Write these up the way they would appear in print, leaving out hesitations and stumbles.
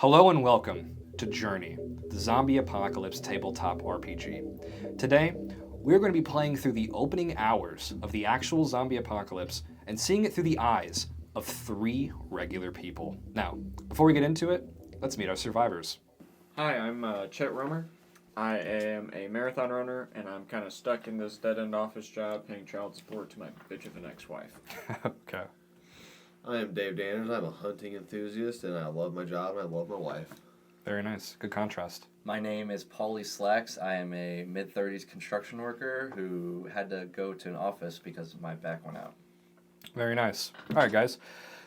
Hello and welcome to Journey, the zombie apocalypse tabletop RPG. Today, we're going to be playing through the opening hours of the actual zombie apocalypse and seeing it through the eyes of 3 regular people. Now, before we get into it, let's meet our survivors. Hi, I'm Chet Romer. I am a marathon runner, and I'm kind of stuck in this dead-end office job paying child support to my bitch of an ex-wife. Okay. I am Dave Danners. I'm a hunting enthusiast, and I love my job, and I love my wife. Very nice. Good contrast. My name is Paulie Slacks. I am a mid-30s construction worker who had to go to an office because my back went out. Very nice. All right, guys.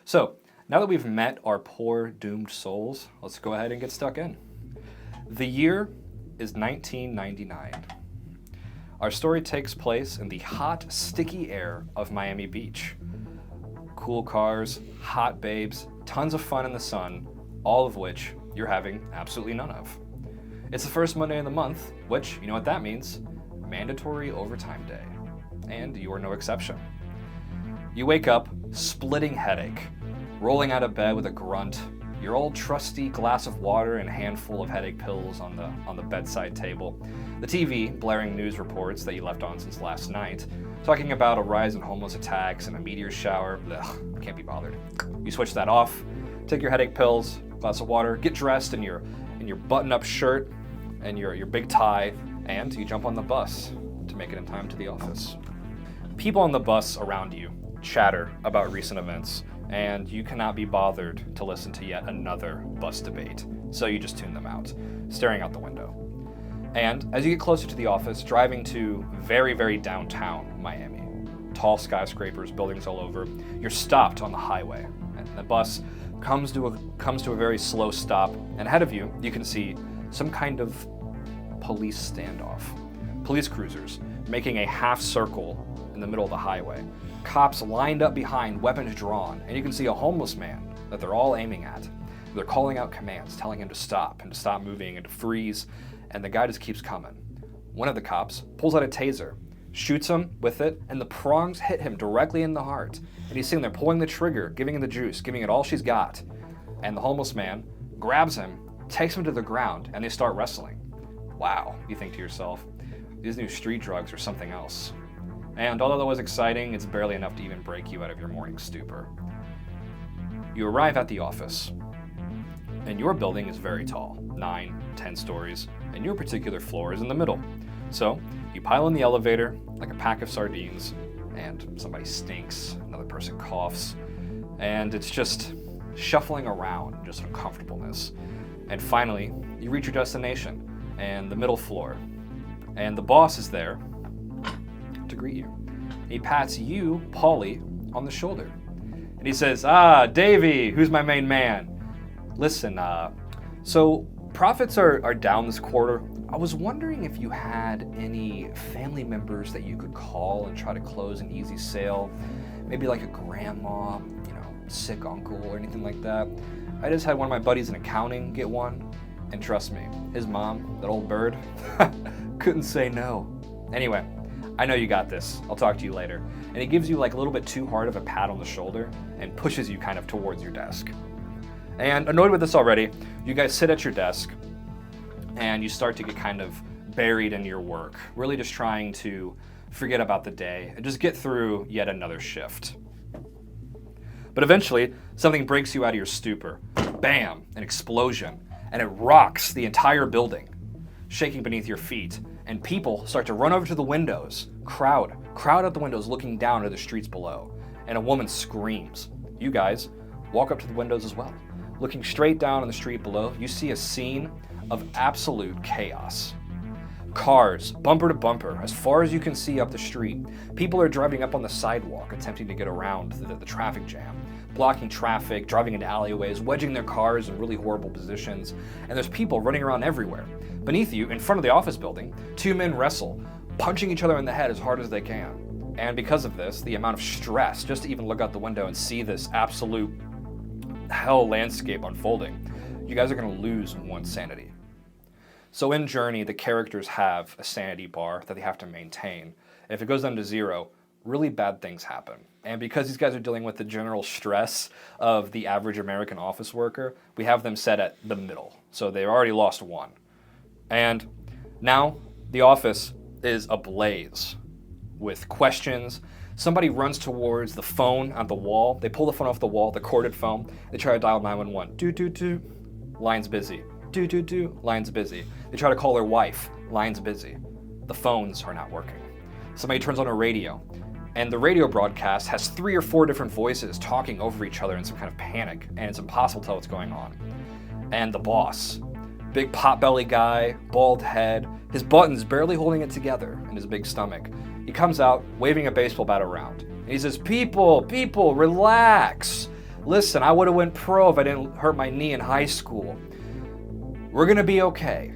So, now that we've met our poor doomed souls, let's go ahead and get stuck in. The year is 1999. Our story takes place in the hot, sticky air of Miami Beach. Cool cars, hot babes, tons of fun in the sun, all of which you're having absolutely none of. It's the first Monday of the month, which, you know what that means? Mandatory overtime day. And you are no exception. You wake up, splitting headache, rolling out of bed with a grunt, your old trusty glass of water and handful of headache pills on the bedside table, the TV blaring news reports that you left on since last night, talking about a rise in homeless attacks and a meteor shower. Ugh, can't be bothered. You switch that off, take your headache pills, glass of water, get dressed in your button-up shirt and your big tie, and you jump on the bus to make it in time to the office. People on the bus around you chatter about recent events, and you cannot be bothered to listen to yet another bus debate, so you just tune them out, staring out the window. And as you get closer to the office, driving to very, very downtown Miami, tall skyscrapers, buildings all over, you're stopped on the highway, and the bus comes to a very slow stop, and ahead of you, you can see some kind of police standoff. Police cruisers making a half circle in the middle of the highway. Cops lined up behind, weapons drawn, and you can see a homeless man that they're all aiming at. They're calling out commands, telling him to stop and to stop moving and to freeze, and the guy just keeps coming. One of the cops pulls out a taser, shoots him with it, and the prongs hit him directly in the heart. And he's sitting there pulling the trigger, giving it the juice, giving it all she's got. And the homeless man grabs him, takes him to the ground, and they start wrestling. Wow, you think to yourself, these new street drugs are something else. And although that was exciting, it's barely enough to even break you out of your morning stupor. You arrive at the office, and your building is very tall, 9, 10 stories, and your particular floor is in the middle. So you pile in the elevator like a pack of sardines, and somebody stinks, another person coughs, and it's just shuffling around, just uncomfortableness. And finally, you reach your destination, and the middle floor, and the boss is there to greet you. He pats you, Paulie, on the shoulder, and he says, Davey, who's my main man? Listen, so profits are down this quarter. I was wondering if you had any family members that you could call and try to close an easy sale. Maybe like a grandma, sick uncle or anything like that. I just had one of my buddies in accounting get one, and trust me, his mom, that old bird, couldn't say no. Anyway, I know you got this. I'll talk to you later. And he gives you like a little bit too hard of a pat on the shoulder and pushes you kind of towards your desk. And annoyed with this already, you guys sit at your desk and you start to get kind of buried in your work, really just trying to forget about the day and just get through yet another shift. But eventually, something breaks you out of your stupor. Bam, an explosion, and it rocks the entire building, shaking beneath your feet, and people start to run over to the windows, crowd out the windows looking down to the streets below, and a woman screams. You guys walk up to the windows as well. Looking straight down on the street below, you see a scene of absolute chaos. Cars, bumper to bumper, as far as you can see up the street. People are driving up on the sidewalk, attempting to get around the traffic jam, blocking traffic, driving into alleyways, wedging their cars in really horrible positions, and there's people running around everywhere. Beneath you, in front of the office building, 2 men wrestle, punching each other in the head as hard as they can. And because of this, the amount of stress just to even look out the window and see this absolute hell landscape unfolding, you guys are going to lose 1 sanity. So in Journey, the characters have a sanity bar that they have to maintain. And if it goes down to 0, really bad things happen. And because these guys are dealing with the general stress of the average American office worker, we have them set at the middle. So they've already lost one. And now the office is ablaze with questions. Somebody runs towards the phone on the wall. They pull the phone off the wall, the corded phone. They try to dial 911. Do, do, do. Line's busy. Do, do, do. Line's busy. They try to call their wife. Line's busy. The phones are not working. Somebody turns on a radio, and the radio broadcast has 3 or 4 different voices talking over each other in some kind of panic, and it's impossible to tell what's going on. And the boss, big pot-belly guy, bald head, his buttons barely holding it together in his big stomach. He comes out waving a baseball bat around, and he says, people, relax. Listen, I would have went pro if I didn't hurt my knee in high school. We're gonna be okay,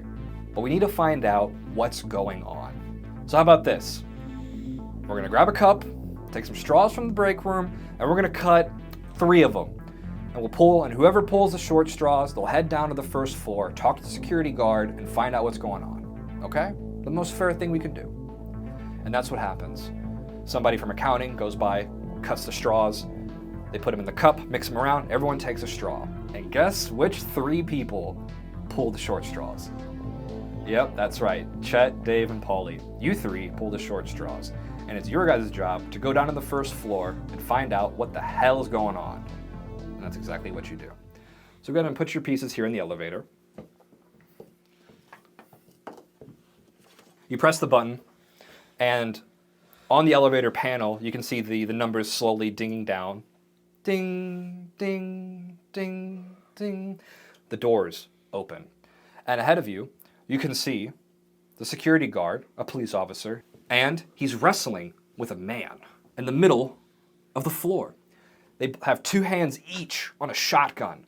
but we need to find out what's going on. So how about this? We're gonna grab a cup, take some straws from the break room, and we're gonna cut 3 of them. And we'll pull, and whoever pulls the short straws, they'll head down to the first floor, talk to the security guard, and find out what's going on. Okay? The most fair thing we can do. And that's what happens. Somebody from accounting goes by, cuts the straws, they put them in the cup, mix them around, everyone takes a straw. And guess which 3 people pull the short straws? Yep, that's right. Chet, Dave, and Paulie. You 3 pull the short straws. And it's your guys' job to go down to the first floor and find out what the hell is going on. And that's exactly what you do. So go ahead and put your pieces here in the elevator. You press the button, and on the elevator panel, you can see the numbers slowly dinging down. Ding, ding, ding, ding. The doors open. And ahead of you, you can see the security guard, a police officer, and he's wrestling with a man in the middle of the floor. They have 2 hands each on a shotgun,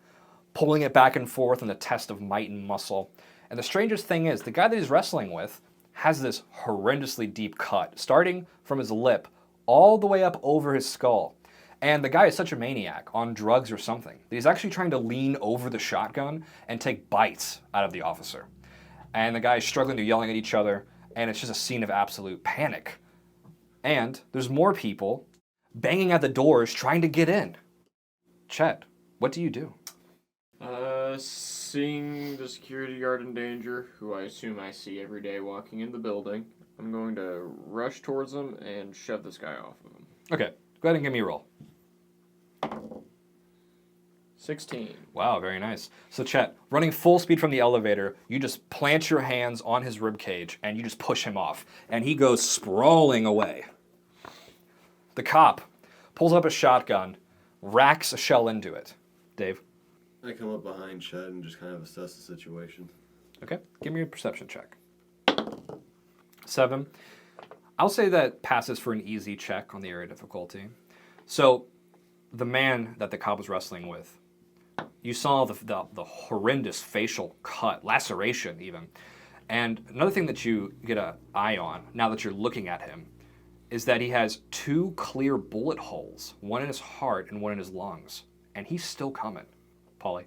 pulling it back and forth in the test of might and muscle. And the strangest thing is, the guy that he's wrestling with has this horrendously deep cut, starting from his lip all the way up over his skull. And the guy is such a maniac, on drugs or something, that he's actually trying to lean over the shotgun and take bites out of the officer. And the guy is struggling, they're yelling at each other, and it's just a scene of absolute panic. And there's more people banging at the doors trying to get in. Chet, what do you do? Seeing the security guard in danger, who I assume I see every day walking in the building, I'm going to rush towards him and shove this guy off of him. Okay, go ahead and give me a roll. 16. Wow, very nice. So Chet, running full speed from the elevator, you just plant your hands on his ribcage and you just push him off. And he goes sprawling away. The cop pulls up a shotgun, racks a shell into it. Dave? I come up behind Chet and just kind of assess the situation. Okay, give me a perception check. 7. I'll say that passes for an easy check on the area difficulty. So, the man that the cop was wrestling with, you saw the horrendous facial cut, laceration even. And another thing that you get an eye on, now that you're looking at him, is that he has 2 clear bullet holes, one in his heart and one in his lungs. And he's still coming. Paulie?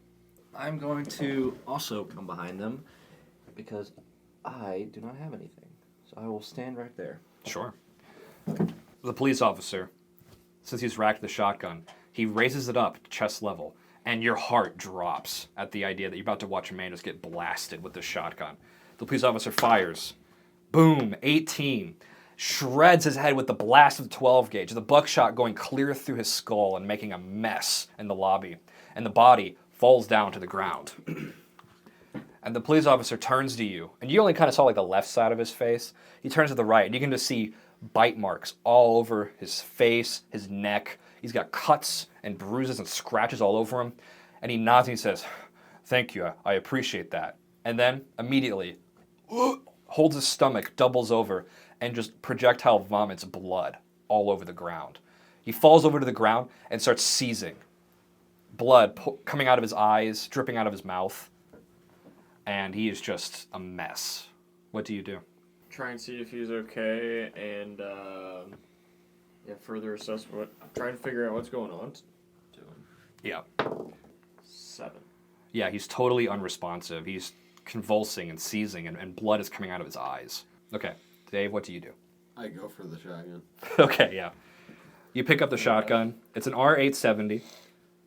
I'm going to also come behind them because I do not have anything. So I will stand right there. Sure. The police officer, since he's racked the shotgun, he raises it up to chest level, and your heart drops at the idea that you're about to watch a man just get blasted with this shotgun. The police officer fires. Boom, 18. Shreds his head with the blast of the 12 gauge, the buckshot going clear through his skull and making a mess in the lobby. And the body falls down to the ground. And the police officer turns to you, and you only kind of saw like the left side of his face. He turns to the right, and you can just see bite marks all over his face, his neck. He's got cuts and bruises and scratches all over him. And he nods and he says, "Thank you, I appreciate that." And then, immediately, holds his stomach, doubles over, and just projectile vomits blood all over the ground. He falls over to the ground and starts seizing. Blood coming out of his eyes, dripping out of his mouth. And he is just a mess. What do you do? Try and see if he's okay, and further assess try and figure out what's going on to him. Yeah. 7. Yeah, he's totally unresponsive. He's convulsing and seizing, and blood is coming out of his eyes. Okay, Dave, what do you do? I go for the shotgun. Okay, yeah. You pick up the shotgun. It's an R870.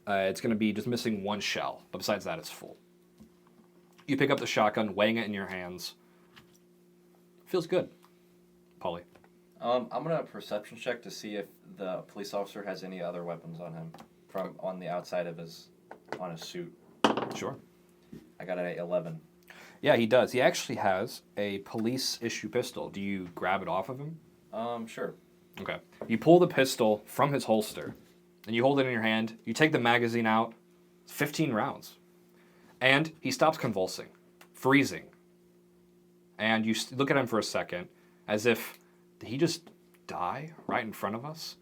It's going to be just missing one shell, but besides that, it's full. You pick up the shotgun, weighing it in your hands. Feels good. Paulie. I'm gonna perception check to see if the police officer has any other weapons on him from on the outside of his suit. Sure. I got an 11. Yeah, he does. He actually has a police issue pistol. Do you grab it off of him? Sure. Okay. You pull the pistol from his holster, and you hold it in your hand. You take the magazine out. It's 15 rounds. And he stops convulsing, freezing. And you look at him for a second, as if, did he just die right in front of us?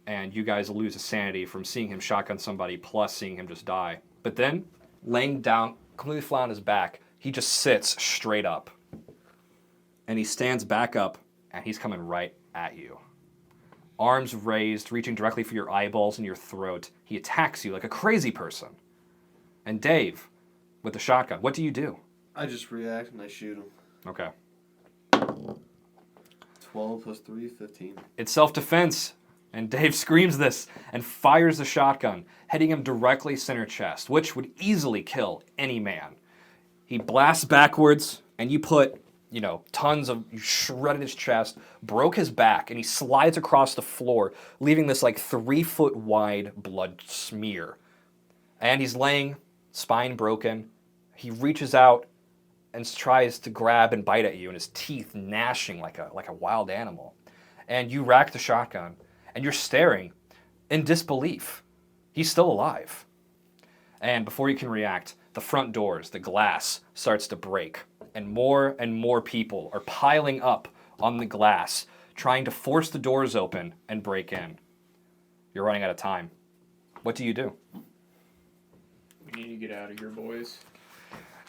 And you guys lose his sanity from seeing him shotgun somebody, plus seeing him just die. But then, laying down, completely flat on his back, he just sits straight up. And he stands back up, and he's coming right at you. Arms raised, reaching directly for your eyeballs and your throat. He attacks you like a crazy person. And Dave, with the shotgun, what do you do? I just react and I shoot him. Okay. 12 plus 3, 15. It's self-defense. And Dave screams this and fires the shotgun, hitting him directly center chest, which would easily kill any man. He blasts backwards, and you put, you shredded his chest, broke his back, and he slides across the floor, leaving this 3-foot wide blood smear. And he's laying, spine broken. He reaches out and tries to grab and bite at you, and his teeth gnashing like a wild animal. And you rack the shotgun, and you're staring in disbelief. He's still alive. And before you can react, the front doors, the glass, starts to break. And more people are piling up on the glass, trying to force the doors open and break in. You're running out of time. What do you do? We need to get out of here, boys.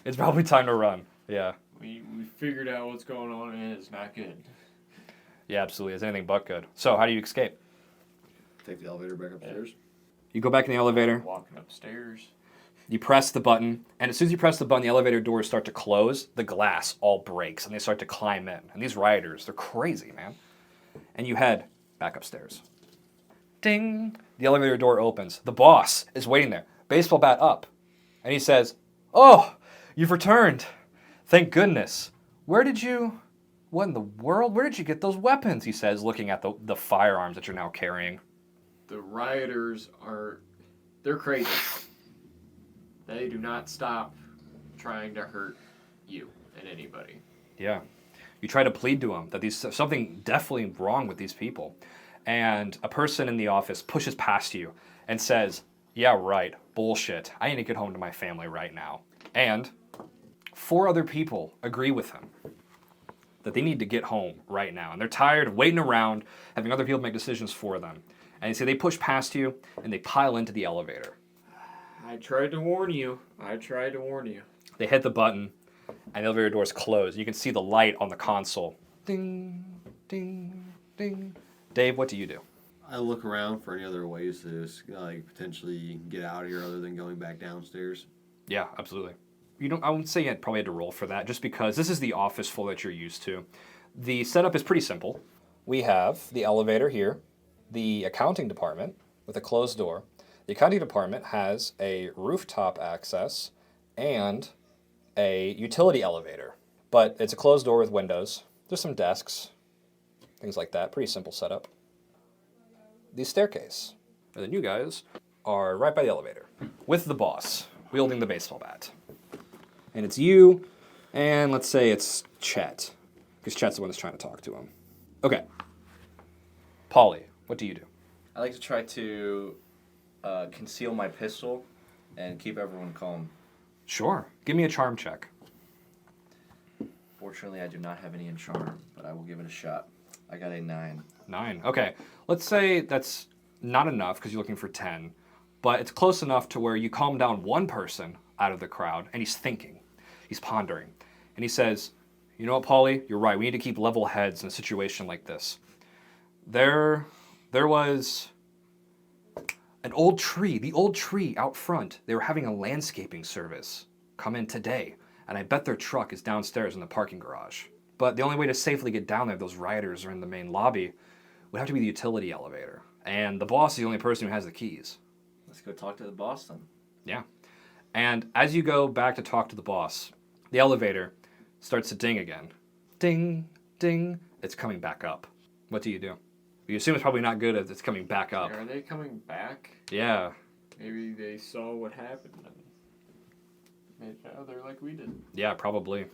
It's probably time to run. Yeah. We figured out what's going on, and it's not good. Yeah, absolutely. It's anything but good. So, how do you escape? Take the elevator back upstairs. You go back in the elevator. Walking upstairs. You press the button, and as soon as you press the button, the elevator doors start to close. The glass all breaks, and they start to climb in. And these rioters, they're crazy, man. And you head back upstairs. Ding! The elevator door opens. The boss is waiting there, baseball bat up. And he says, "Oh, you've returned. Thank goodness. What in the world? Where did you get those weapons?" he says, looking at the firearms that you're now carrying. The rioters they're crazy. They do not stop trying to hurt you and anybody. Yeah. You try to plead to them that there's something definitely wrong with these people. And a person in the office pushes past you and says, "Yeah, right. Bullshit. I need to get home to my family right now." And 4 other people agree with him that they need to get home right now. And they're tired of waiting around, having other people make decisions for them. And so they push past you, and they pile into the elevator. I tried to warn you. They hit the button, and the elevator doors close. You can see the light on the console. Ding, ding, ding. Dave, what do you do? I look around for any other ways to potentially get out of here other than going back downstairs. Yeah, absolutely. I wouldn't say you probably had to roll for that, just because this is the office floor that you're used to. The setup is pretty simple. We have the elevator here, the accounting department with a closed door. The accounting department has a rooftop access and a utility elevator, but it's a closed door with windows. There's some desks, things like that. Pretty simple setup. The staircase. And then you guys are right by the elevator with the boss wielding the baseball bat. And it's you, and let's say it's Chet, because Chet's the one that's trying to talk to him. Okay. Paulie, what do you do? I like to try to conceal my pistol and keep everyone calm. Sure. Give me a charm check. Fortunately, I do not have any in charm, but I will give it a shot. I got a 9. 9. Okay. Let's say that's not enough because you're looking for 10, but it's close enough to where you calm down one person out of the crowd, and he's thinking. He's pondering. And he says, "You know what, Paulie? You're right. We need to keep level heads in a situation like this. There was an old tree, the old tree out front. They were having a landscaping service come in today, and I bet their truck is downstairs in the parking garage. But the only way to safely get down there, if those rioters are in the main lobby, would have to be the utility elevator. And the boss is the only person who has the keys. Let's go talk to the boss then. Yeah. And as you go back to talk to the boss, the elevator starts to ding again. Ding, ding. It's coming back up. What do? You assume it's probably not good if it's coming back up. Are they coming back? Yeah. Maybe they saw what happened and made it out there like we did. Yeah, probably.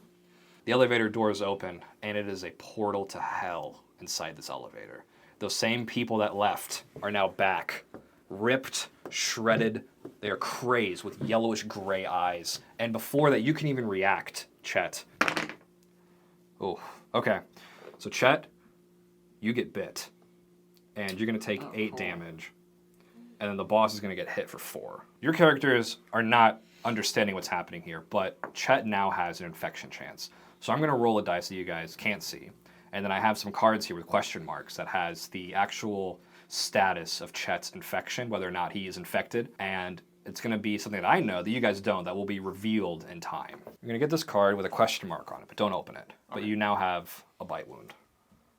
The elevator doors open, and it is a portal to hell inside this elevator. Those same people that left are now back, ripped, shredded. They are crazed with yellowish gray eyes. And before that, you can even react, Chet. Oh, okay. So, Chet, you get bit. And you're going to take 8 damage. And then the boss is going to get hit for 4. Your characters are not understanding what's happening here, but Chet now has an infection chance. So I'm going to roll a dice that you guys can't see. And then I have some cards here with question marks that has the actual status of Chet's infection, whether or not he is infected. And it's going to be something that I know that you guys don't, that will be revealed in time. You're going to get this card with a question mark on it, but don't open it. But you now have a bite wound.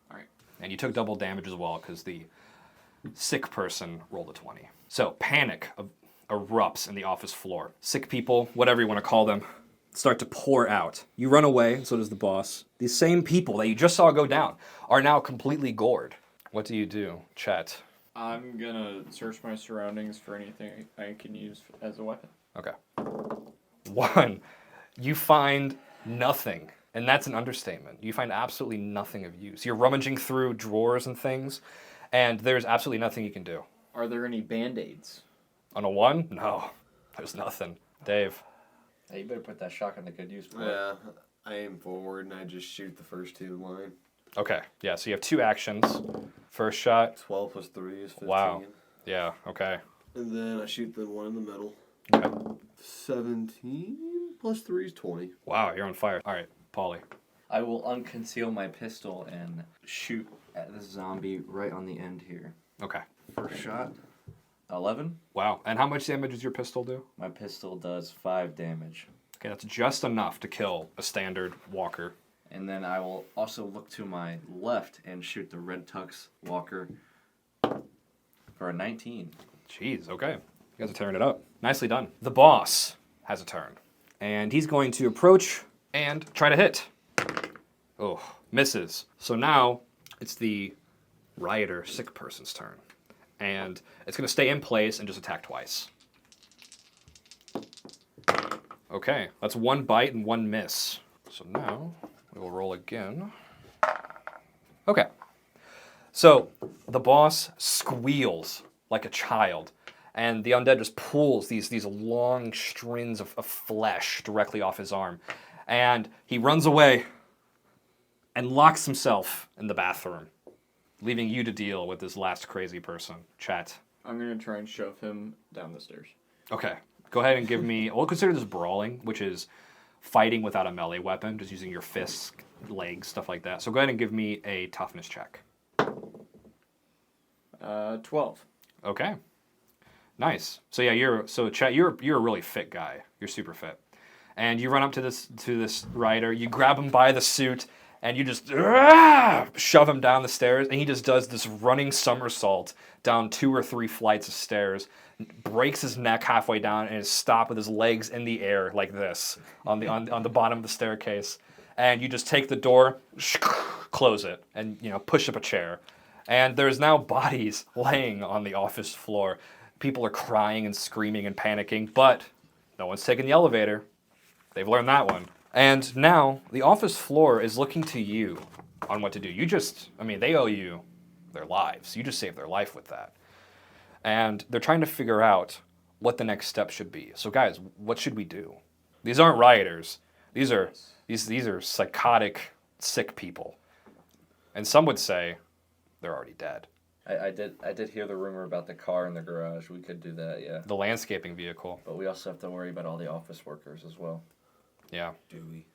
All right. And you took double damage as well because the sick person rolled a 20. So panic erupts in the office floor. Sick people, whatever you want to call them, start to pour out. You run away, and so does the boss. These same people that you just saw go down are now completely gored. What do you do, Chet? I'm gonna search my surroundings for anything I can use as a weapon. Okay. 1, you find nothing. And that's an understatement. You find absolutely nothing of use. You're rummaging through drawers and things, and there's absolutely nothing you can do. Are there any band-aids? On a 1? No. There's nothing. Dave. Hey, you better put that shotgun to good use, boy. Yeah, I aim forward and I just shoot the first 2 in line. Okay. Yeah, so you have 2 actions. First shot. 12 plus 3 is 15. Wow. Yeah, okay. And then I shoot the one in the middle. Okay. 17 plus 3 is 20. Wow, you're on fire. All right, Paulie. I will unconceal my pistol and shoot at this zombie right on the end here. Okay. First shot, 11. Wow. And how much damage does your pistol do? My pistol does 5 damage. Okay, that's just enough to kill a standard walker. And then I will also look to my left and shoot the red tux walker for a 19. Jeez, okay. You guys are tearing it up. Nicely done. The boss has a turn. And he's going to approach and try to hit. Oh, misses. So now it's the rioter, sick person's turn. And it's going to stay in place and just attack twice. Okay, that's 1 bite and 1 miss. So now we will roll again. Okay. So the boss squeals like a child, and the undead just pulls these long strings of flesh directly off his arm. And he runs away and locks himself in the bathroom, leaving you to deal with this last crazy person, Chet. I'm gonna try and shove him down the stairs. Okay, go ahead and give me, we'll consider this brawling, which is fighting without a melee weapon, just using your fists, legs, stuff like that. So go ahead and give me a toughness check. 12. Okay. Nice. So yeah, Chet, you're a really fit guy. You're super fit. And you run up to this rider, you grab him by the suit, and you just shove him down the stairs, and he just does this running somersault down 2 or 3 flights of stairs, breaks his neck halfway down, and is stopped with his legs in the air like this on the bottom of the staircase. And you just take the door, close it, and push up a chair. And there's now bodies laying on the office floor. People are crying and screaming and panicking, but no one's taking the elevator. They've learned that one. And now the office floor is looking to you on what to do. They owe you their lives. You just saved their life with that. And they're trying to figure out what the next step should be. So guys, what should we do? These aren't rioters. These are psychotic, sick people. And some would say they're already dead. I did hear the rumor about the car in the garage. We could do that, yeah. The landscaping vehicle. But we also have to worry about all the office workers as well. Yeah. Do we?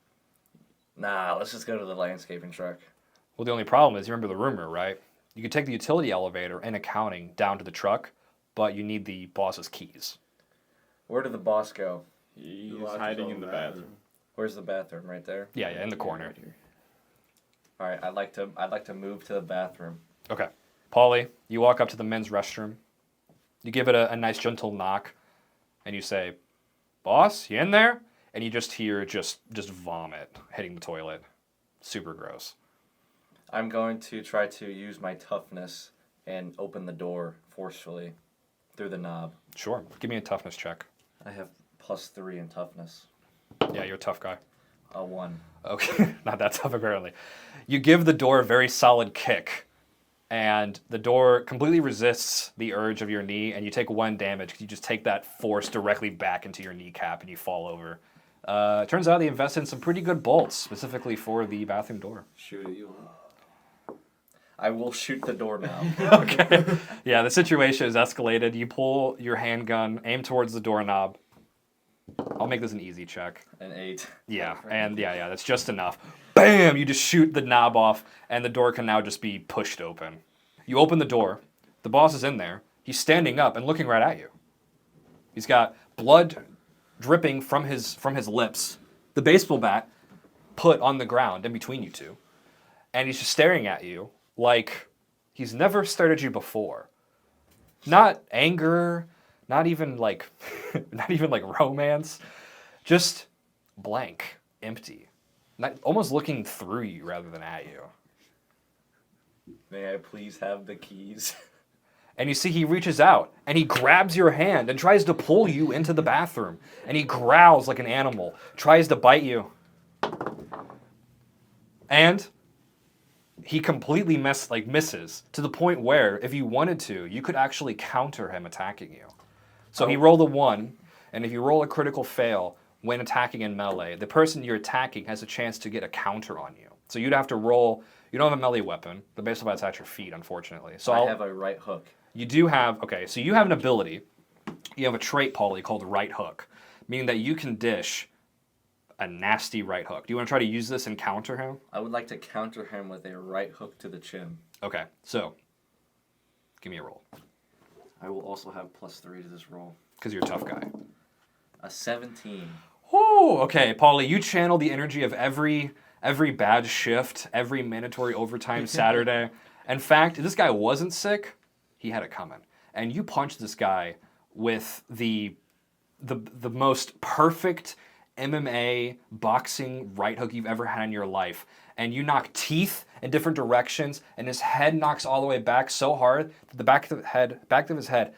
Nah, let's just go to the landscaping truck. Well, the only problem is, you remember the rumor, right? You could take the utility elevator and accounting down to the truck, but you need the boss's keys. Where did the boss go? He's hiding in the bathroom. Where's the bathroom? Right there? Yeah, in the corner. Right here. All right, I'd like to move to the bathroom. Okay. Paulie, you walk up to the men's restroom. You give it a nice gentle knock, and you say, "Boss, you in there?" And you just hear just vomit hitting the toilet. Super gross. I'm going to try to use my toughness and open the door forcefully through the knob. Sure. Give me a toughness check. I have +3 in toughness. Yeah, you're a tough guy. A 1. Okay, not that tough apparently. You give the door a very solid kick, and the door completely resists the urge of your knee, and you take 1 damage because you just take that force directly back into your kneecap and you fall over. Turns out they invested in some pretty good bolts, specifically for the bathroom door. Shoot at you. I will shoot the door now. Okay. Yeah, the situation is escalated. You pull your handgun, aim towards the doorknob. I'll make this an easy check. An 8. Yeah, and yeah, that's just enough. Bam! You just shoot the knob off, and the door can now just be pushed open. You open the door. The boss is in there. He's standing up and looking right at you. He's got blood dripping from his lips. The baseball bat put on the ground in between you two. And he's just staring at you like he's never stared at you before. Not anger, not even like romance, just blank, empty. Almost looking through you rather than at you. May I please have the keys? And you see he reaches out and he grabs your hand and tries to pull you into the bathroom. And he growls like an animal, tries to bite you. And he completely misses to the point where, if you wanted to, you could actually counter him attacking you. So he rolled a 1, and if you roll a critical fail when attacking in melee, the person you're attacking has a chance to get a counter on you. So you'd have to roll. You don't have a melee weapon. The baseball bat's at your feet, unfortunately. So I have a right hook. You do have, okay, so you have an ability. You have a trait, Paulie, called right hook, meaning that you can dish a nasty right hook. Do you want to try to use this and counter him? I would like to counter him with a right hook to the chin. Okay, so give me a roll. I will also have +3 to this roll. Because you're a tough guy. A 17. Oh, okay, Paulie, you channel the energy of every bad shift, every mandatory overtime Saturday. In fact, if this guy wasn't sick, he had it coming. And you punch this guy with the most perfect MMA backboxing right hook you've ever had in your life. And you knock teeth in different directions, and his head knocks all the way back so hard that the back of his head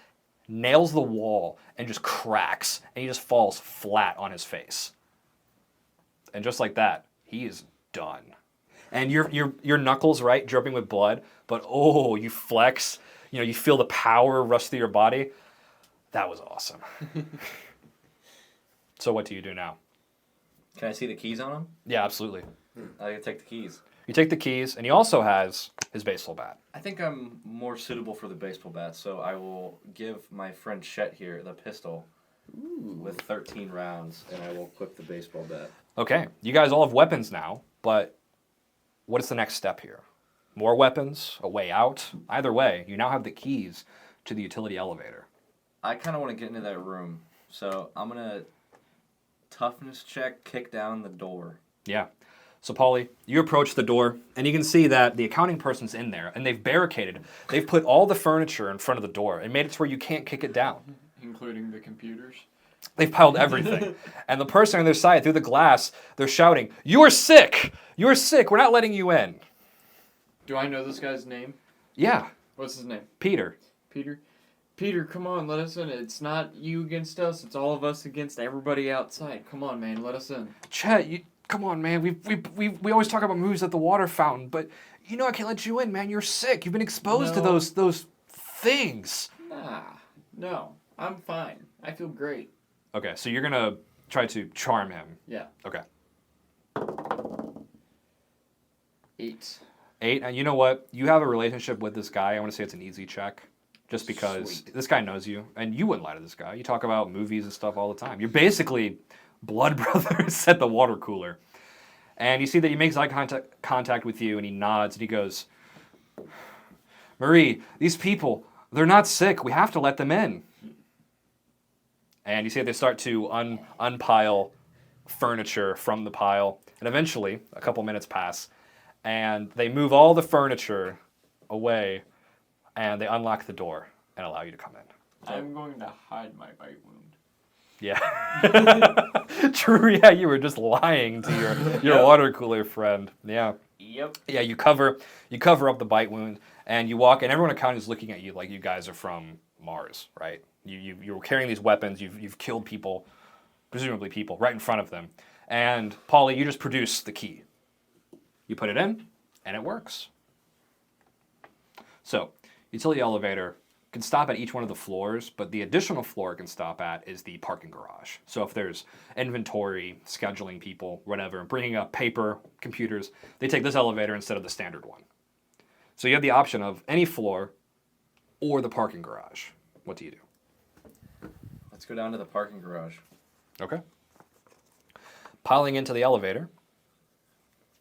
nails the wall and just cracks, and he just falls flat on his face. And just like that, he is done. And your knuckles, right, dripping with blood, but oh, you flex, you feel the power rush through your body. That was awesome. So what do you do now? Can I see the keys on him? Yeah, absolutely. I can take the keys. You take the keys, and he also has his baseball bat. I think I'm more suitable for the baseball bat, so I will give my friend Chet here the pistol with 13 rounds, and I will equip the baseball bat. Okay, you guys all have weapons now, but what is the next step here? More weapons? A way out? Either way, you now have the keys to the utility elevator. I kind of want to get into that room, so I'm going to toughness check, kick down the door. Yeah. So, Paulie, you approach the door, and you can see that the accounting person's in there, and they've barricaded. They've put all the furniture in front of the door and made it to where you can't kick it down. Including the computers. They've piled everything. And the person on their side, through the glass, they're shouting, "You're sick! You're sick! We're not letting you in!" Do I know this guy's name? Yeah. What's his name? Peter. Peter? Peter, come on, let us in. It's not you against us. It's all of us against everybody outside. Come on, man, let us in. Chet, come on, man. We always talk about movies at the water fountain, but I can't let you in, man. You're sick. You've been exposed to those things. Nah, no, I'm fine. I feel great. Okay, so you're gonna try to charm him. Yeah. Okay. 8. 8, and you know what? You have a relationship with this guy. I want to say it's an easy check. Just because this guy knows you, and you wouldn't lie to this guy. You talk about movies and stuff all the time. You're basically blood brothers at the water cooler. And you see that he makes eye contact with you, and he nods, and he goes, "Marie, these people, they're not sick. We have to let them in." And you see that they start to unpile furniture from the pile. And eventually, a couple minutes pass, and they move all the furniture away, and they unlock the door and allow you to come in. I'm going to hide my bite wound. Yeah. True, yeah, you were just lying to your water cooler friend. Yeah. Yep. Yeah, you cover up the bite wound, and you walk, and everyone in county is looking at you like you guys are from Mars, right? You're carrying these weapons, you've killed people, presumably people, right in front of them. And Paulie, you just produce the key. You put it in, and it works. So, utility elevator can stop at each one of the floors, but the additional floor it can stop at is the parking garage. So if there's inventory, scheduling people, whatever, bringing up paper, computers, they take this elevator instead of the standard one. So you have the option of any floor or the parking garage. What do you do? Let's go down to the parking garage. Okay. Piling into the elevator,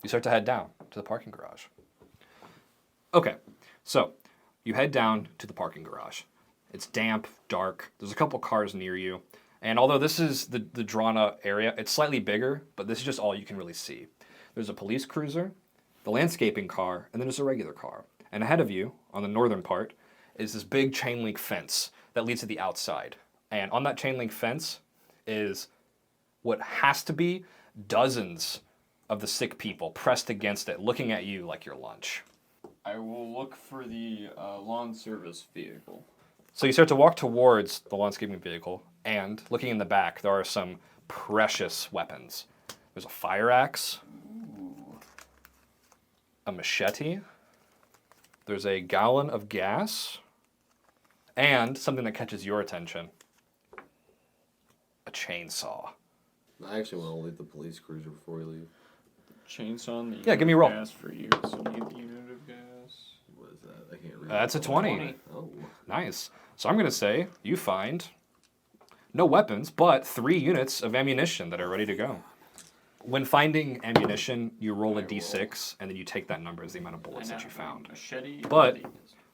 you start to head down to the parking garage. Okay, so you head down to the parking garage. It's damp, dark. There's a couple cars near you. And although this is the drawn out area, it's slightly bigger, but this is just all you can really see. There's a police cruiser, the landscaping car, and then there's a regular car. And ahead of you, on the northern part, is this big chain link fence that leads to the outside. And on that chain link fence is what has to be dozens of the sick people pressed against it, looking at you like your lunch. I will look for the lawn service vehicle. So you start to walk towards the landscaping vehicle, and looking in the back, there are some precious weapons. There's a fire axe, a machete, there's a gallon of gas, and something that catches your attention, a chainsaw. I actually want to leave the police cruiser before we leave. Chainsaw and the Yeah, give me a roll. gas for use. I need the unit of gas. What is that? I can't read. That's a 20. Oh. Nice. So I'm going to say you find no weapons, but 3 units of ammunition that are ready to go. When finding ammunition, you roll a d6, and then you take that number as the amount of bullets that you found. Machete. But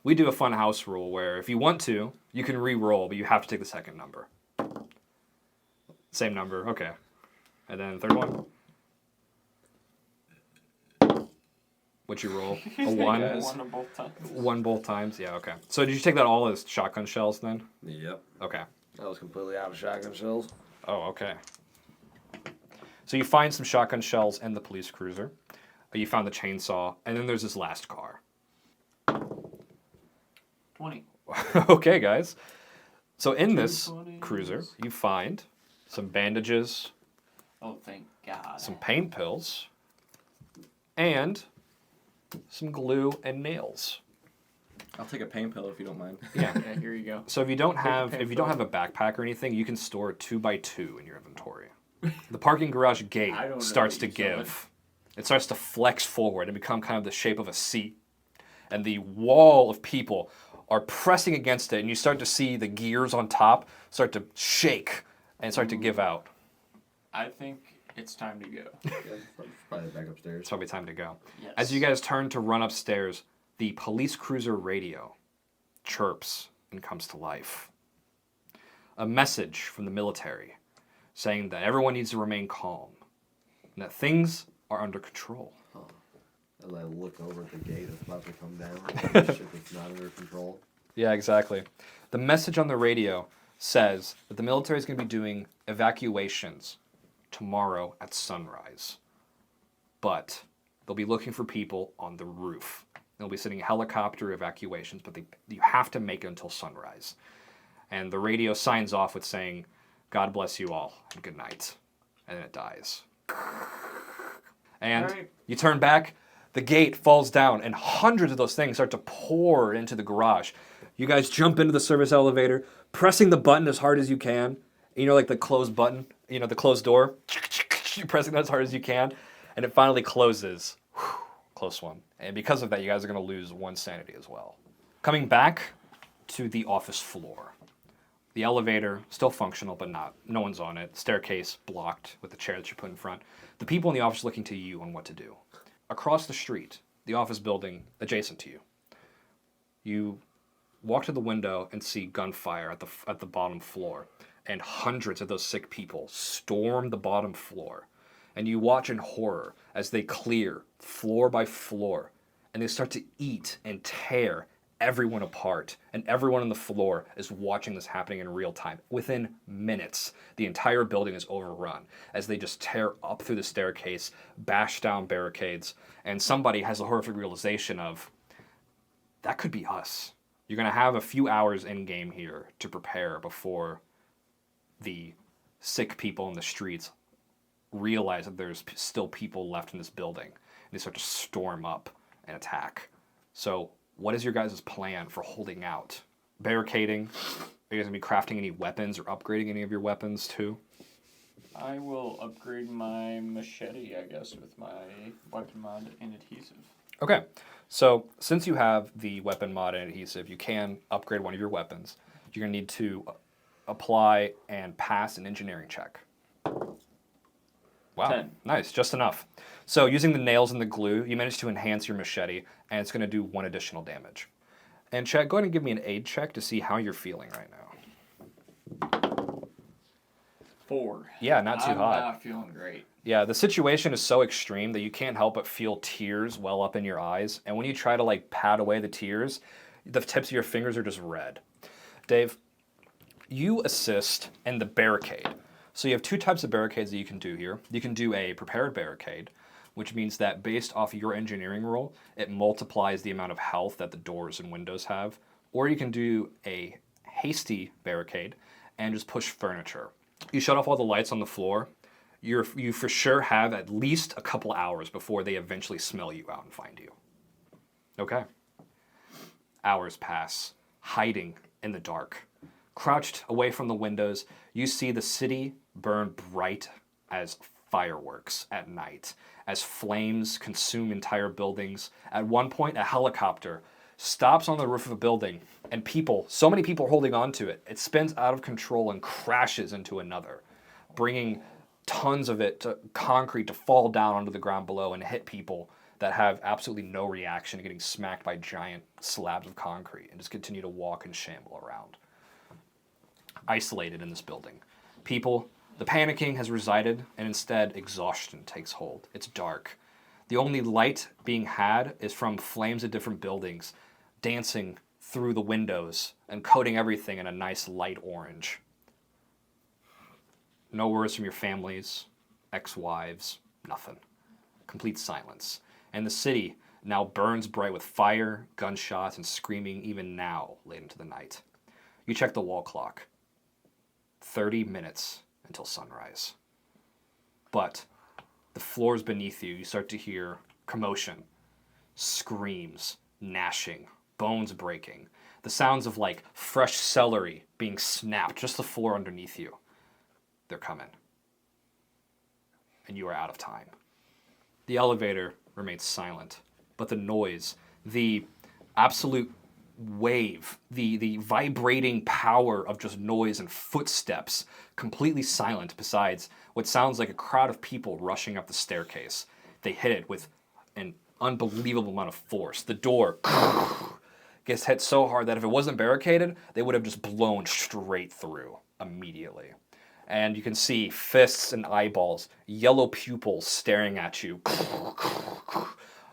we do a fun house rule where if you want to, you can re-roll, but you have to take the second number. Same number, okay. And then third one. What'd you roll? A 1? One of both times. 1 both times? Yeah, okay. So did you take that all as shotgun shells then? Yep. Okay. That was completely out of shotgun shells. Oh, okay. So you find some shotgun shells in the police cruiser. You found the chainsaw, and then there's this last car. 20. Okay, guys. So in this cruiser, you find some bandages, Oh, thank God. some pain pills, and some glue and nails. I'll take a pain pill if you don't mind. Yeah. Yeah, here you go. So if you don't have pain a backpack or anything, you can store 2x2 in your inventory. The parking garage gate I don't know starts what to you said. give. It starts to flex forward and become kind of the shape of a seat. And the wall of people are pressing against it, and you start to see the gears on top start to shake and start to give out. I think it's time to go. Yeah, probably back upstairs. It's probably time to go. Yes. As you guys turn to run upstairs, the police cruiser radio chirps and comes to life. A message from the military saying that everyone needs to remain calm and that things are under control. As I look over at the gate that's about to come down, shit that's not under control. Yeah, exactly. The message on the radio says that the military is going to be doing evacuations tomorrow at sunrise. But they'll be looking for people on the roof. They'll be sending helicopter evacuations, but you have to make it until sunrise. And the radio signs off with saying, God bless you all, and good night. And then it dies. And Alright. you turn back, the gate falls down, and hundreds of those things start to pour into the garage. You guys jump into the service elevator, pressing the button as hard as you can. You know, like the close button, you know, the closed door. You're pressing that as hard as you can, and it finally closes. Whew, close one. And because of that, you guys are going to lose 1 sanity as well. Coming back to the office floor. The elevator, still functional, but no one's on it. Staircase blocked with the chair that you put in front. The people in the office looking to you on what to do. Across the street, the office building adjacent to you. You walk to the window and see gunfire at the bottom floor. And hundreds of those sick people storm the bottom floor. And you watch in horror as they clear floor by floor, and they start to eat and tear everyone apart. And everyone on the floor is watching this happening in real time. Within minutes, the entire building is overrun as they just tear up through the staircase, bash down barricades, and somebody has a horrific realization of, that could be us. You're going to have a few hours in game here to prepare before the sick people in the streets realize that there's still people left in this building. And they start to storm up and attack. So what is your guys' plan for holding out? Barricading? Are you guys going to be crafting any weapons or upgrading any of your weapons too? I will upgrade my machete, I guess, with my weapon mod and adhesive. Okay, so since you have the weapon mod and adhesive, you can upgrade one of your weapons. You're going to need to apply and pass an engineering check. Wow, 10. Nice, just enough. So using the nails and the glue, you managed to enhance your machete, and it's going to do 1 additional damage. And Chet, go ahead and give me an aid check to see how you're feeling right now. 4. Yeah, not too hot. I'm not feeling great. Yeah, the situation is so extreme that you can't help but feel tears well up in your eyes. And when you try to like pat away the tears, the tips of your fingers are just red. Dave, you assist in the barricade. So you have 2 types of barricades that you can do here. You can do a prepared barricade, which means that based off your engineering roll, it multiplies the amount of health that the doors and windows have. Or you can do a hasty barricade and just push furniture. You shut off all the lights on the floor. You for sure have at least a couple hours before they eventually smell you out and find you. Okay. Hours pass, hiding in the dark. Crouched away from the windows, you see the city burn bright as fireworks at night, as flames consume entire buildings. At one point, a helicopter stops on the roof of a building, and people, so many people holding on to it, it spins out of control and crashes into another, bringing tons of it to concrete to fall down onto the ground below and hit people that have absolutely no reaction to getting smacked by giant slabs of concrete and just continue to walk and shamble around. Isolated in this building. People, the panicking has resided, and instead exhaustion takes hold. It's dark. The only light being had is from flames of different buildings dancing through the windows and coating everything in a nice light orange. No words from your families, ex-wives, nothing. Complete silence. And the city now burns bright with fire, gunshots, and screaming even now, late into the night. You check the wall clock. 30 minutes until sunrise. But the floors beneath you, you start to hear commotion, screams, gnashing, bones breaking, the sounds of like fresh celery being snapped, just the floor underneath you. They're coming. And you are out of time. The elevator remains silent, but the noise, the absolute wave, the vibrating power of just noise and footsteps, completely silent besides what sounds like a crowd of people rushing up the staircase. They hit it with an unbelievable amount of force. The door gets hit so hard that if it wasn't barricaded, they would have just blown straight through immediately. And you can see fists and eyeballs, yellow pupils staring at you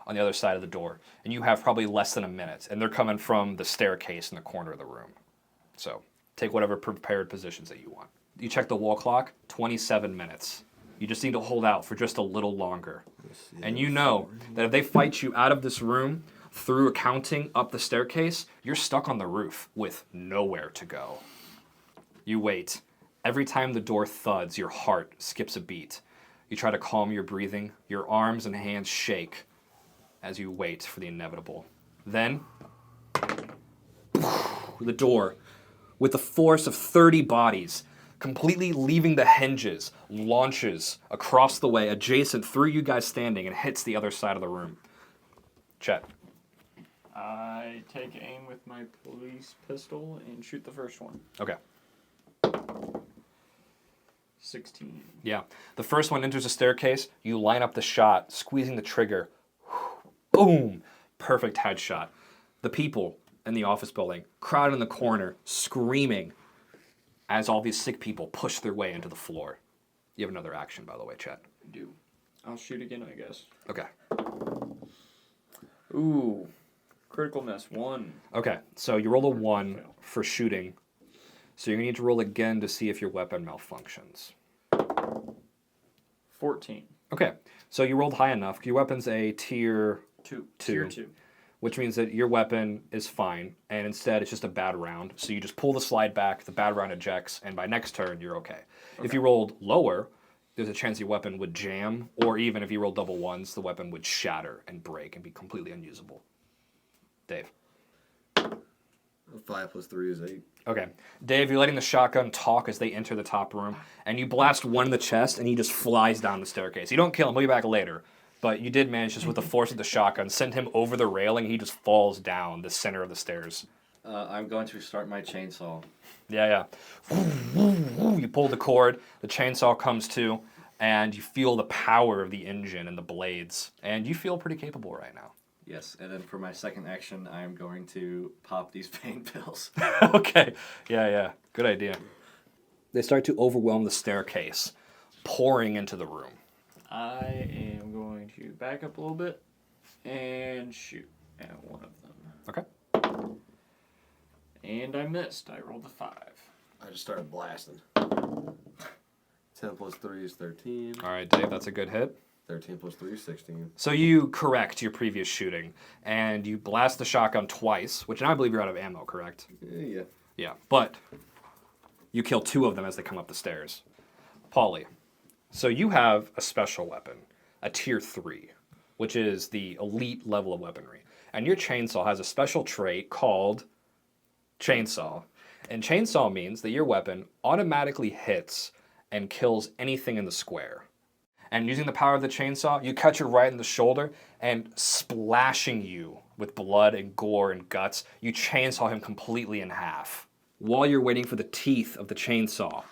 on the other side of the door. And you have probably less than a minute. And they're coming from the staircase in the corner of the room. So take whatever prepared positions that you want. You check the wall clock, 27 minutes. You just need to hold out for just a little longer. And you know that if they fight you out of this room, through accounting up the staircase, you're stuck on the roof with nowhere to go. You wait. Every time the door thuds, your heart skips a beat. You try to calm your breathing. Your arms and hands shake as you wait for the inevitable. Then, the door, with the force of 30 bodies, completely leaving the hinges, launches across the way, adjacent through you guys standing, and hits the other side of the room. Chet. I take aim with my police pistol and shoot the first one. Okay. 16. Yeah. The first one enters the staircase. You line up the shot, squeezing the trigger. Boom! Perfect headshot. The people in the office building, crowded in the corner, screaming as all these sick people push their way into the floor. You have another action, by the way, Chet. I do. I'll shoot again, I guess. Okay. Ooh. Critical miss. 1. Okay, so you roll a 1 Fail. for shooting. So you're going to need to roll again to see if your weapon malfunctions. 14. Okay, so you rolled high enough. Your weapon's a tier 2. 2. Tier 2. Which means that your weapon is fine, and instead it's just a bad round. So you just pull the slide back, the bad round ejects, and by next turn, you're okay. If you rolled lower, there's a chance your weapon would jam, or even if you roll double 1s, the weapon would shatter and break and be completely unusable. Dave. 5 plus 3 is 8. Okay. Dave, you're letting the shotgun talk as they enter the top room, and you blast one in the chest, and he just flies down the staircase. You don't kill him, he'll be back later. But you did manage, just with the force of the shotgun, send him over the railing. He just falls down the center of the stairs. I'm going to start my chainsaw. Yeah. You pull the cord, the chainsaw comes to, and you feel the power of the engine and the blades. And you feel pretty capable right now. Yes, and then for my second action, I'm going to pop these pain pills. Okay. Yeah. Good idea. They start to overwhelm the staircase, pouring into the room. I am going to back up a little bit and shoot at one of them. Okay. And I missed. I rolled a 5. I just started blasting. 10 plus 3 is 13. All right, Dave, that's a good hit. 13 plus 3 is 16. So you correct your previous shooting, and you blast the shotgun twice, which now I believe you're out of ammo, correct? Yeah. Yeah, but you kill 2 of them as they come up the stairs. Paulie, so you have a special weapon, a tier 3, which is the elite level of weaponry. And your chainsaw has a special trait called chainsaw. And chainsaw means that your weapon automatically hits and kills anything in the square. And using the power of the chainsaw, you cut your right in the shoulder, and splashing you with blood and gore and guts, you chainsaw him completely in half. While you're waiting for the teeth of the chainsaw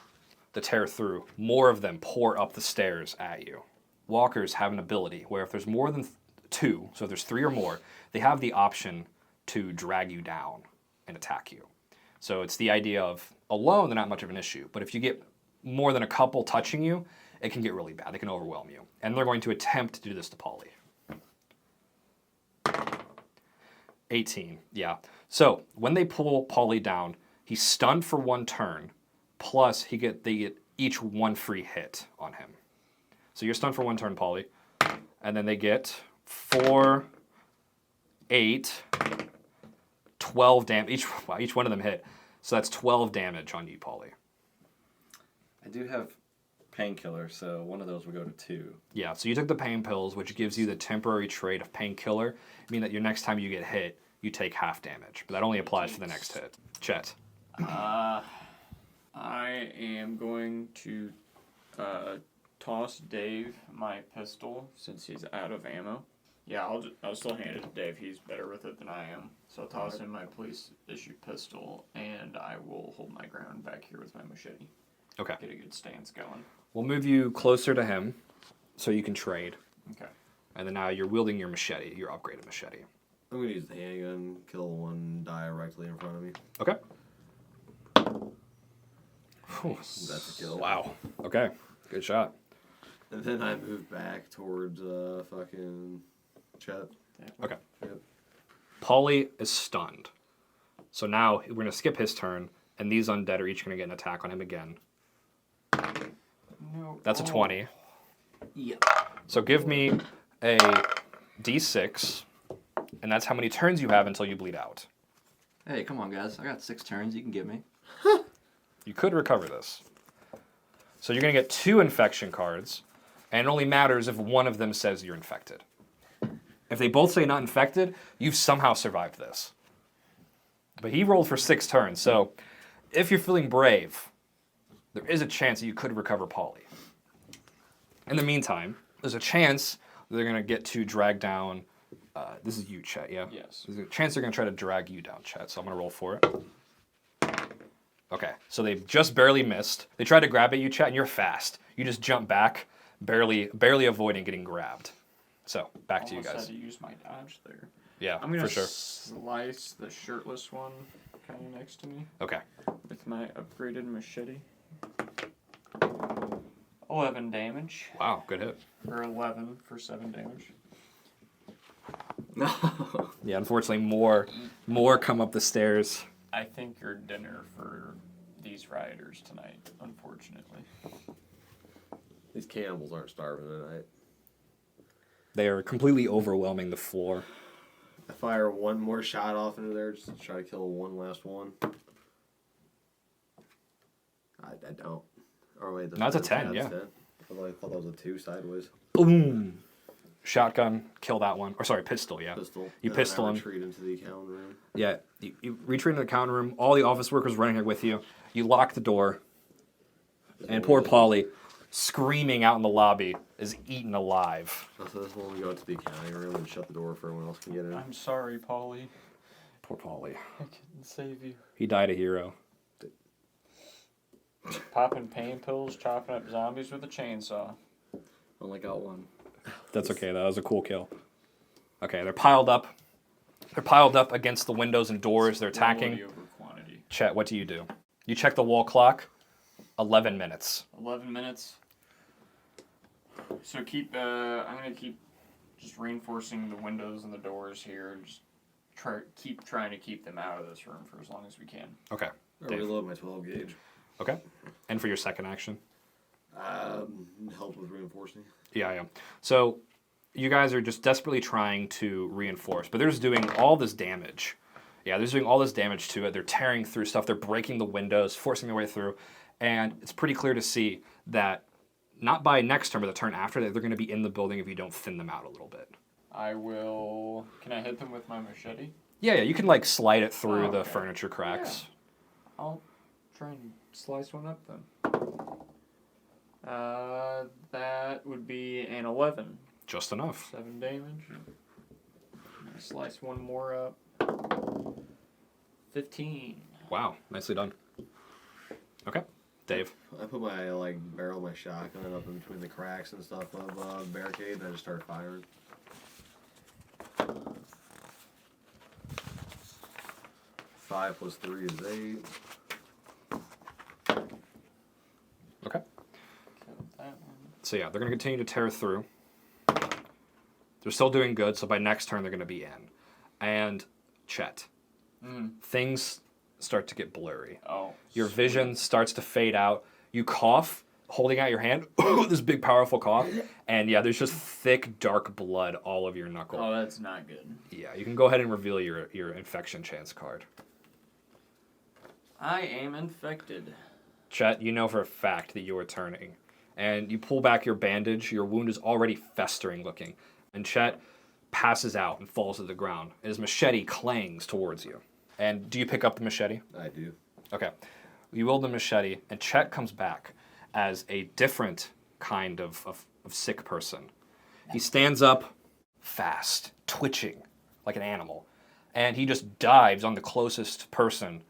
to tear through, more of them pour up the stairs at you. Walkers have an ability where if there's more than 2, so if there's 3 or more, they have the option to drag you down and attack you. So it's the idea of alone, they're not much of an issue, but if you get more than a couple touching you, it can get really bad. They can overwhelm you. And they're going to attempt to do this to Paulie. 18, yeah. So when they pull Paulie down, he's stunned for 1 turn, plus they get each 1 free hit on him. So you're stunned for 1 turn, Paulie. And then they get 4, 8, 12 damage. Each one of them hit. So that's 12 damage on you, Paulie. I do have painkiller, so one of those will go to 2. Yeah, so you took the pain pills, which gives you the temporary trait of painkiller, meaning that your next time you get hit, you take half damage. But that only applies for the next hit. Chet. I am going to toss Dave my pistol since he's out of ammo. Yeah, I'll still hand it to Dave. He's better with it than I am. So I'll toss him my police-issued pistol, and I will hold my ground back here with my machete. Okay. Get a good stance going. We'll move you closer to him so you can trade. Okay. And then now you're wielding your machete, your upgraded machete. I'm going to use the handgun, kill one directly in front of me. Okay. Whew. That's a kill. Wow. Okay. Good shot. And then I move back towards fucking Chet. Okay. Yep. Paulie is stunned. So now we're going to skip his turn, and these undead are each going to get an attack on him again. No. That's a 20. Yep. So give me a d6, and that's how many turns you have until you bleed out. Hey, come on, guys. I got 6 turns. You can get me. You could recover this. So you're going to get 2 infection cards, and it only matters if one of them says you're infected. If they both say not infected, you've somehow survived this. But he rolled for 6 turns, so if you're feeling brave, there is a chance that you could recover Paulie. In the meantime, there's a chance they're going to get to drag down... this is you, Chet, yeah? Yes. There's a chance they're going to try to drag you down, Chet, so I'm going to roll for it. Okay, so they just barely missed. They tried to grab at you, Chet, and you're fast. You just jump back, barely avoiding getting grabbed. So, back to you guys. Almost had to use my dodge there. Yeah, I'm going for to sure. slice the shirtless one kind of next to me Okay. with my upgraded machete. 11 damage. Wow, good hit. Or 11 for 7 damage. No. Yeah, unfortunately, more come up the stairs. I think you're dinner for these rioters tonight, unfortunately. These cannibals aren't starving tonight. They are completely overwhelming the floor. I fire one more shot off into there just to try to kill one last one. I don't. Or wait, No, it's a 10, yeah. 10. I thought that was a 2 sideways. Boom. Shotgun, kill that one. Or sorry, pistol, yeah. Pistol. You And pistol then I him. retreat into the account room. Yeah, you retreat into the counter room. All the office workers running here with you. You lock the door. And poor Paulie, screaming out in the lobby, is eaten alive. So this one we go to the accounting room and shut the door for everyone else can get in. I'm sorry, Paulie. Poor Paulie. I couldn't save you. He died a hero. Popping pain pills, chopping up zombies with a chainsaw. Only got one. That's okay, that was a cool kill. Okay, they're piled up. They're piled up against the windows and doors. They're attacking. Quality over quantity. Chet, what do? You check the wall clock. 11 minutes. 11 minutes. So I'm gonna keep just reinforcing the windows and the doors here, and just keep trying to keep them out of this room for as long as we can. Okay. I Dave. reload my 12 gauge. Okay. And for your second action? Help with reinforcing. Yeah. So you guys are just desperately trying to reinforce, but they're just doing all this damage. Yeah, they're just doing all this damage to it. They're tearing through stuff. They're breaking the windows, forcing their way through. And it's pretty clear to see that not by next turn, but the turn after that, they're going to be in the building if you don't thin them out a little bit. Can I hit them with my machete? Yeah, you can like slide it through the Okay. furniture cracks. I'll try and slice one up then. That would be an 11. Just enough. 7 damage. I'm gonna slice one more up. 15. Wow, nicely done. Okay, Dave. I put my barrel of my shotgun up in between the cracks and stuff of the barricade, and I just start firing. Five plus 3 is 8. Okay. Killed that one. So yeah, they're going to continue to tear through. They're still doing good, so by next turn they're going to be in. And Chet, things start to get blurry. Oh. Your vision starts to fade out. You cough, holding out your hand, this big powerful cough, and yeah, there's just thick, dark blood all over your knuckle. Oh, that's not good. Yeah, you can go ahead and reveal your infection chance card. I am infected. Chet, you know for a fact that you are turning. And you pull back your bandage, your wound is already festering looking. And Chet passes out and falls to the ground. And his machete clangs towards you. And do you pick up the machete? I do. Okay. You wield the machete, and Chet comes back as a different kind of sick person. He stands up fast, twitching like an animal. And he just dives on the closest person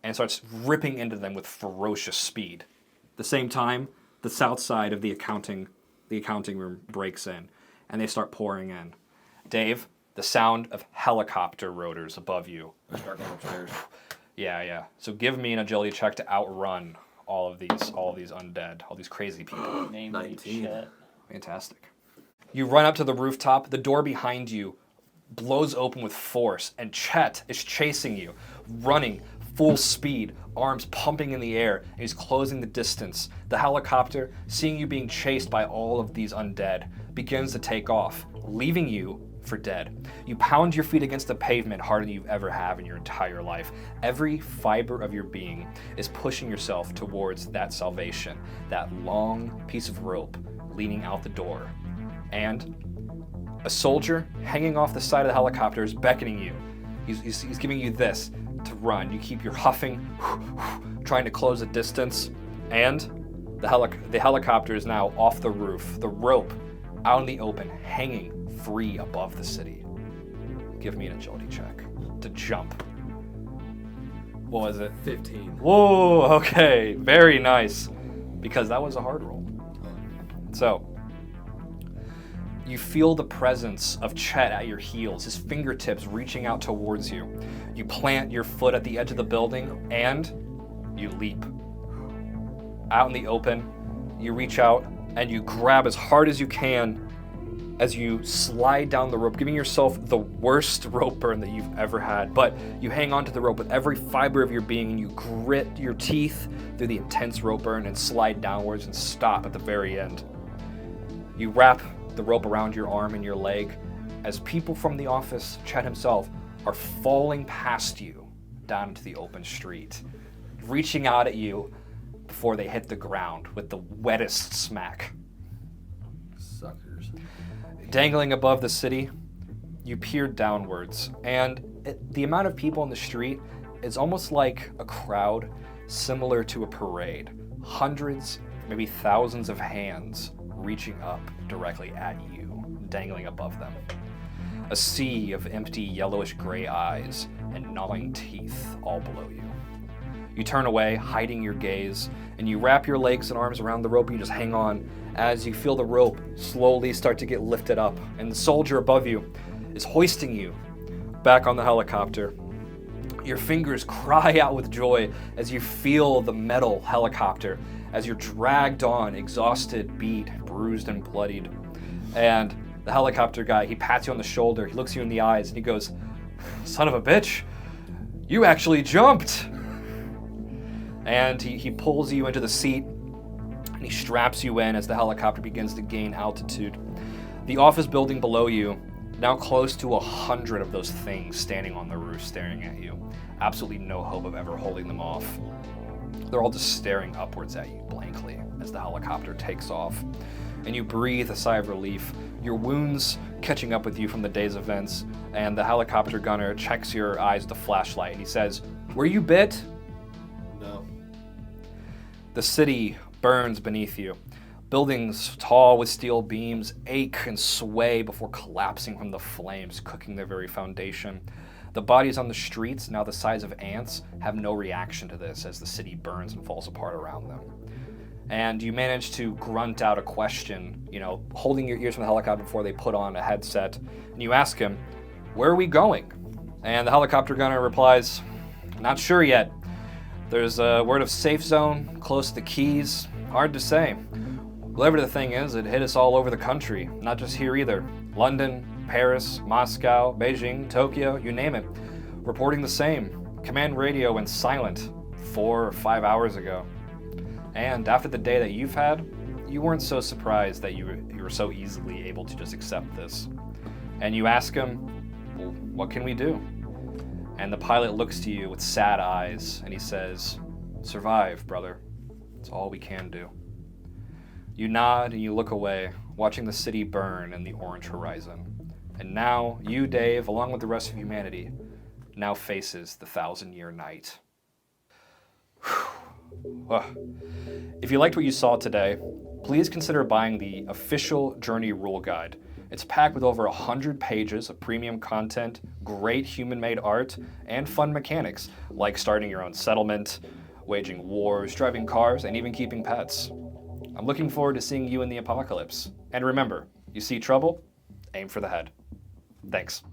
and starts ripping into them with ferocious speed. At the same time, the south side of the accounting room breaks in, and they start pouring in. Dave, the sound of helicopter rotors above you. I start going upstairs. Yeah. So give me an agility check to outrun all of these undead, all these crazy people. Name 19. Chet. Fantastic. You run up to the rooftop. The door behind you blows open with force, and Chet is chasing you, running full speed, arms pumping in the air, and he's closing the distance. The helicopter, seeing you being chased by all of these undead, begins to take off, leaving you for dead. You pound your feet against the pavement harder than you've ever have in your entire life. Every fiber of your being is pushing yourself towards that salvation, that long piece of rope leaning out the door. And a soldier hanging off the side of the helicopter is beckoning you. He's giving you this to run. You keep your huffing, trying to close the distance, and the helicopter is now off the roof. The rope out in the open, hanging free above the city. Give me an agility check to jump. What was it? 15. Whoa, okay, very nice, because that was a hard roll. So, you feel the presence of Chet at your heels, his fingertips reaching out towards you. You plant your foot at the edge of the building, and you leap. Out in the open, you reach out and you grab as hard as you can as you slide down the rope, giving yourself the worst rope burn that you've ever had. But you hang onto the rope with every fiber of your being, and you grit your teeth through the intense rope burn and slide downwards and stop at the very end. You wrap the rope around your arm and your leg as people from the office, Chet himself, are falling past you down into the open street, reaching out at you before they hit the ground with the wettest smack. Suckers. Dangling above the city, you peer downwards, and the amount of people in the street is almost like a crowd similar to a parade. Hundreds, maybe thousands of hands reaching up directly at you, dangling above them. A sea of empty yellowish gray eyes and gnawing teeth all below you. You turn away, hiding your gaze, and you wrap your legs and arms around the rope and you just hang on as you feel the rope slowly start to get lifted up, and the soldier above you is hoisting you back on the helicopter. Your fingers cry out with joy as you feel the metal helicopter as you're dragged on, exhausted, beat, bruised, and bloodied. And the helicopter guy, he pats you on the shoulder, he looks you in the eyes, and he goes, "Son of a bitch, you actually jumped!" And he pulls you into the seat, and he straps you in as the helicopter begins to gain altitude. The office building below you, now close to 100 of those things standing on the roof staring at you. Absolutely no hope of ever holding them off. They're all just staring upwards at you blankly as the helicopter takes off. And you breathe a sigh of relief, your wounds catching up with you from the day's events, and the helicopter gunner checks your eyes with a flashlight, and he says, "Were you bit?" No. The city burns beneath you. Buildings tall with steel beams ache and sway before collapsing from the flames, cooking their very foundation. The bodies on the streets, now the size of ants, have no reaction to this as the city burns and falls apart around them. And you manage to grunt out a question, holding your ears from the helicopter before they put on a headset. And you ask him, "Where are we going?" And the helicopter gunner replies, "Not sure yet. There's a word of safe zone close to the Keys. Hard to say. Whatever the thing is, it hit us all over the country, not just here either. London, Paris, Moscow, Beijing, Tokyo, you name it. Reporting the same. Command radio went silent 4 or 5 hours ago. And after the day that you've had, you weren't so surprised that you were so easily able to just accept this." And you ask him, "Well, what can we do?" And the pilot looks to you with sad eyes and he says, "Survive, brother. It's all we can do." You nod and you look away, watching the city burn in the orange horizon. And now, you, Dave, along with the rest of humanity, now faces the 1,000-year night. If you liked what you saw today, please consider buying the official Journey Rule Guide. It's packed with over 100 pages of premium content, great human-made art, and fun mechanics, like starting your own settlement, waging wars, driving cars, and even keeping pets. I'm looking forward to seeing you in the apocalypse. And remember, you see trouble, aim for the head. Thanks.